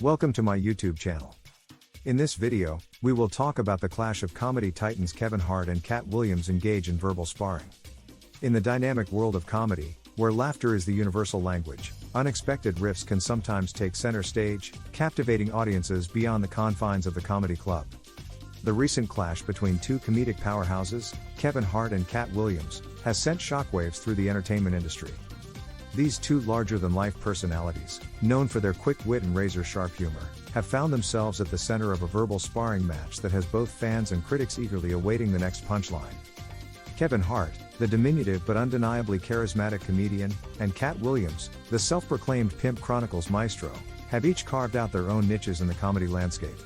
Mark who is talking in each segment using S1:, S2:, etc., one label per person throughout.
S1: Welcome to my YouTube channel. In this video, we will talk about the clash of comedy titans Kevin Hart and Katt Williams engage in verbal sparring. In the dynamic world of comedy, where laughter is the universal language, unexpected riffs can sometimes take center stage, captivating audiences beyond the confines of the comedy club. The recent clash between two comedic powerhouses, Kevin Hart and Katt Williams, has sent shockwaves through the entertainment industry. These two larger-than-life personalities, known for their quick wit and razor-sharp humor, have found themselves at the center of a verbal sparring match that has both fans and critics eagerly awaiting the next punchline. Kevin Hart, the diminutive but undeniably charismatic comedian, and Katt Williams, the self-proclaimed Pimp Chronicles maestro, have each carved out their own niches in the comedy landscape.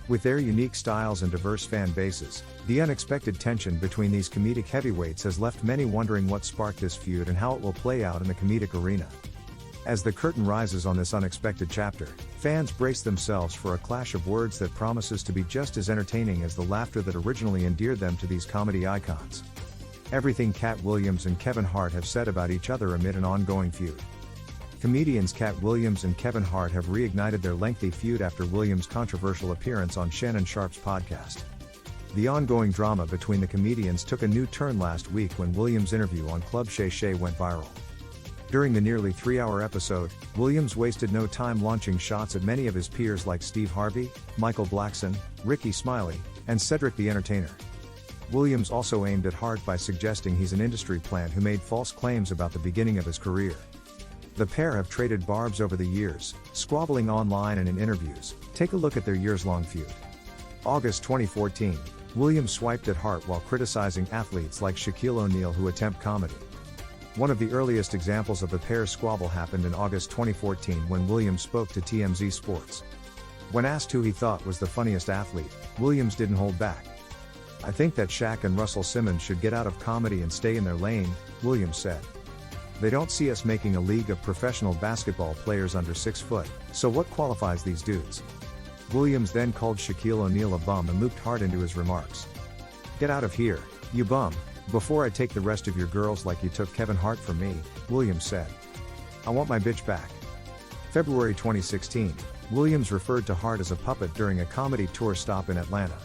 S1: With their unique styles and diverse fan bases, the unexpected tension between these comedic heavyweights has left many wondering what sparked this feud and how it will play out in the comedic arena. As the curtain rises on this unexpected chapter, fans brace themselves for a clash of words that promises to be just as entertaining as the laughter that originally endeared them to these comedy icons. Everything Katt Williams and Kevin Hart have said about each other amid an ongoing feud. Comedians Katt Williams and Kevin Hart have reignited their lengthy feud after Williams' controversial appearance on Shannon Sharpe's podcast. The ongoing drama between the comedians took a new turn last week when Williams' interview on Club Shay Shay went viral. During the nearly 3-hour episode, Williams wasted no time launching shots at many of his peers like Steve Harvey, Michael Blackson, Ricky Smiley, and Cedric the Entertainer. Williams also aimed at Hart by suggesting he's an industry plant who made false claims about the beginning of his career. The pair have traded barbs over the years, squabbling online and in interviews. Take a look at their years-long feud. August 2014, Williams swiped at Hart while criticizing athletes like Shaquille O'Neal who attempt comedy. One of the earliest examples of the pair's squabble happened in August 2014 when Williams spoke to TMZ Sports. When asked who he thought was the funniest athlete, Williams didn't hold back. "I think that Shaq and Russell Simmons should get out of comedy and stay in their lane," Williams said. "They don't see us making a league of professional basketball players under 6 foot, so what qualifies these dudes?" Williams then called Shaquille O'Neal a bum and looped Hart into his remarks. "Get out of here, you bum, before I take the rest of your girls like you took Kevin Hart from me," Williams said. "I want my bitch back." February 2016, Williams referred to Hart as a puppet during a comedy tour stop in Atlanta.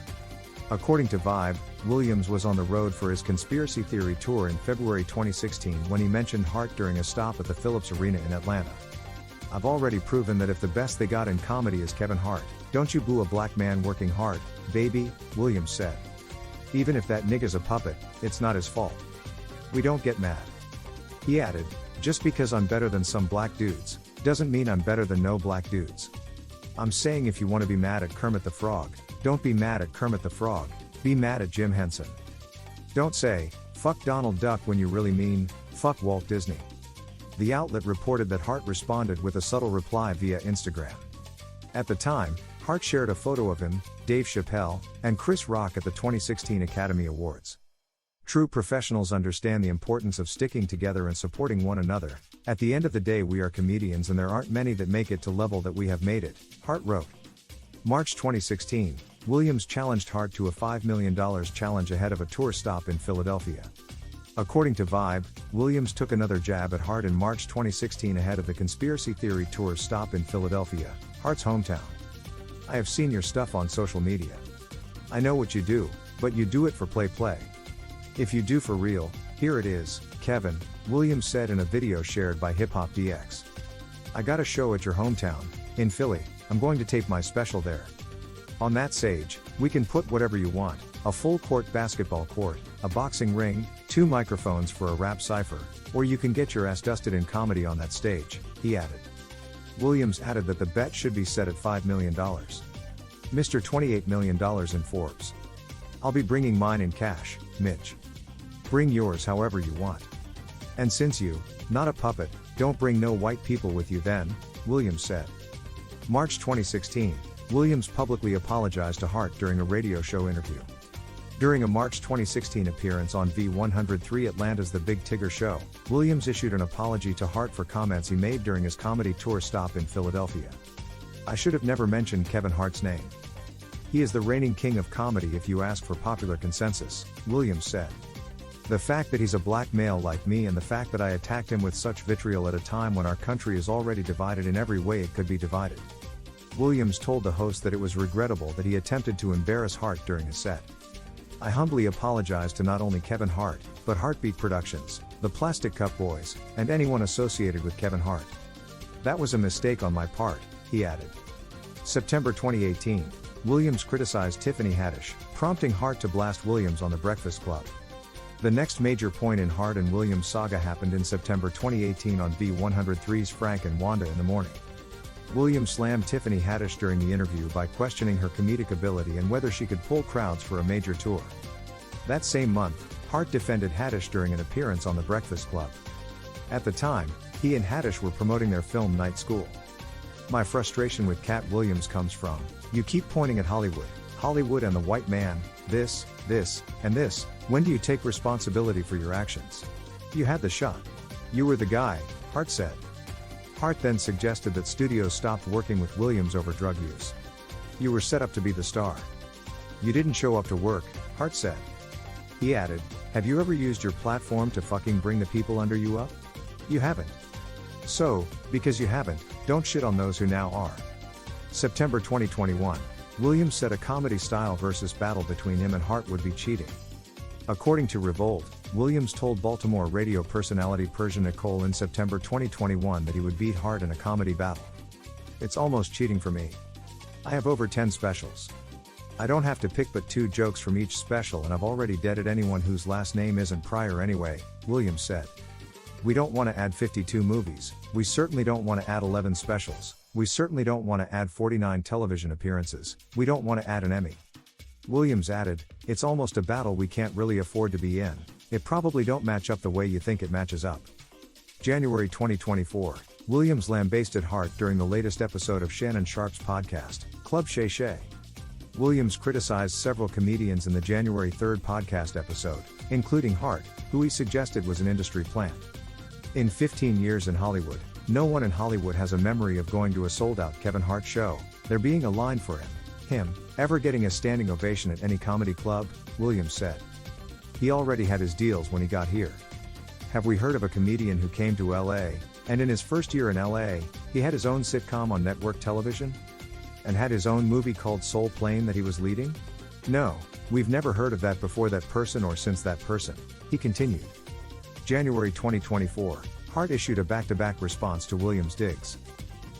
S1: According to Vibe, Williams was on the road for his conspiracy theory tour in February 2016 when he mentioned Hart during a stop at the Phillips Arena in Atlanta. "I've already proven that if the best they got in comedy is Kevin Hart, don't you boo a black man working hard, baby," Williams said. "Even if that nigga's a puppet, it's not his fault. We don't get mad." He added, "Just because I'm better than some black dudes, doesn't mean I'm better than no black dudes. I'm saying if you want to be mad at Kermit the Frog, don't be mad at Kermit the Frog, be mad at Jim Henson. Don't say, fuck Donald Duck when you really mean, fuck Walt Disney." The outlet reported that Hart responded with a subtle reply via Instagram. At the time, Hart shared a photo of him, Dave Chappelle, and Chris Rock at the 2016 Academy Awards. "True professionals understand the importance of sticking together and supporting one another. At the end of the day we are comedians and there aren't many that make it to level that we have made it," Hart wrote. March 2016, Williams challenged Hart to a $5 million challenge ahead of a tour stop in Philadelphia. According to Vibe, Williams took another jab at Hart in March 2016 ahead of the conspiracy theory tour stop in Philadelphia, Hart's hometown. "I have seen your stuff on social media. I know what you do, but you do it for play. If you do for real, here it is, Kevin," Williams said in a video shared by Hip Hop DX. "I got a show at your hometown, in Philly. I'm going to tape my special there. On that stage, we can put whatever you want, a full-court basketball court, a boxing ring, 2 microphones for a rap cipher, or you can get your ass dusted in comedy on that stage," he added. Williams added that the bet should be set at $5 million. "Mr. $28 million in Forbes. I'll be bringing mine in cash, Mitch. Bring yours however you want. And since you, not a puppet, don't bring no white people with you then," Williams said. March 2016, Williams publicly apologized to Hart during a radio show interview. During a March 2016 appearance on V103 Atlanta's The Big Tigger Show, Williams issued an apology to Hart for comments he made during his comedy tour stop in Philadelphia. "I should have never mentioned Kevin Hart's name. He is the reigning king of comedy if you ask for popular consensus," Williams said. "The fact that he's a black male like me and the fact that I attacked him with such vitriol at a time when our country is already divided in every way it could be divided. Williams told the host that it was regrettable that he attempted to embarrass Hart during a set. "I humbly apologize to not only Kevin Hart, but Heartbeat Productions, the Plastic Cup Boys, and anyone associated with Kevin Hart. That was a mistake on my part," he added. September 2018, Williams criticized Tiffany Haddish, prompting Hart to blast Williams on The Breakfast Club. The next major point in Hart and Williams' saga happened in September 2018 on V103's Frank and Wanda in the Morning. Williams slammed Tiffany Haddish during the interview by questioning her comedic ability and whether she could pull crowds for a major tour. That same month, Hart defended Haddish during an appearance on The Breakfast Club. At the time, he and Haddish were promoting their film Night School. "My frustration with Katt Williams comes from, you keep pointing at Hollywood and the white man, this, and this. When do you take responsibility for your actions? You had the shot. You were the guy," Hart said. Hart then suggested that studios stopped working with Williams over drug use. "You were set up to be the star. You didn't show up to work," Hart said. He added, "Have you ever used your platform to fucking bring the people under you up? You haven't. So, because you haven't, don't shit on those who now are." September 2021, Williams said a comedy-style versus battle between him and Hart would be cheating. According to Revolt, Williams told Baltimore radio personality Persian Nicole in September 2021 that he would beat Hart in a comedy battle. "It's almost cheating for me. I have over 10 specials. I don't have to pick but 2 jokes from each special, and I've already deaded anyone whose last name isn't Pryor anyway," Williams said. "We don't want to add 52 movies, we certainly don't want to add 11 specials, we certainly don't want to add 49 television appearances, we don't want to add an Emmy." Williams added, "It's almost a battle we can't really afford to be in. It probably don't match up the way you think it matches up." January 2024, Williams lambasted Hart during the latest episode of Shannon Sharpe's podcast, Club Shay Shay. Williams criticized several comedians in the January 3rd podcast episode, including Hart, who he suggested was an industry plant. "In 15 years in Hollywood, no one in Hollywood has a memory of going to a sold-out Kevin Hart show, there being a line for him, ever getting a standing ovation at any comedy club," Williams said. "He already had his deals when he got here. Have we heard of a comedian who came to LA, and in his first year in LA, he had his own sitcom on network television? And had his own movie called Soul Plane that he was leading? No, we've never heard of that before that person or since that person," he continued. January 2024, Hart issued a back-to-back response to Williams' digs.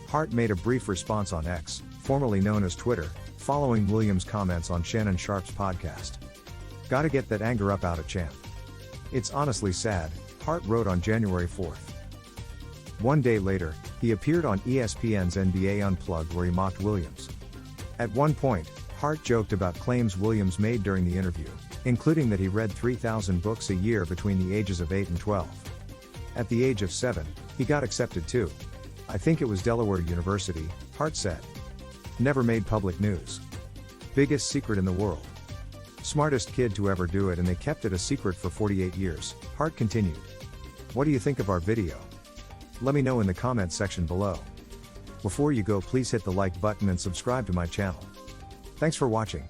S1: Hart made a brief response on X, formerly known as Twitter, following Williams' comments on Shannon Sharpe's podcast. "Gotta get that anger up out of champ. It's honestly sad," Hart wrote on January 4th. One day later, he appeared on ESPN's NBA Unplugged where he mocked Williams. At one point, Hart joked about claims Williams made during the interview, including that he read 3,000 books a year between the ages of 8 and 12. At the age of 7, he got accepted too. "I think it was Delaware University," Hart said. "Never made public news. Biggest secret in the world. Smartest kid to ever do it, and they kept it a secret for 48 years, Hart continued. "What do you think of our video? Let me know in the comments section below. Before you go, please hit the like button and subscribe to my channel. Thanks for watching.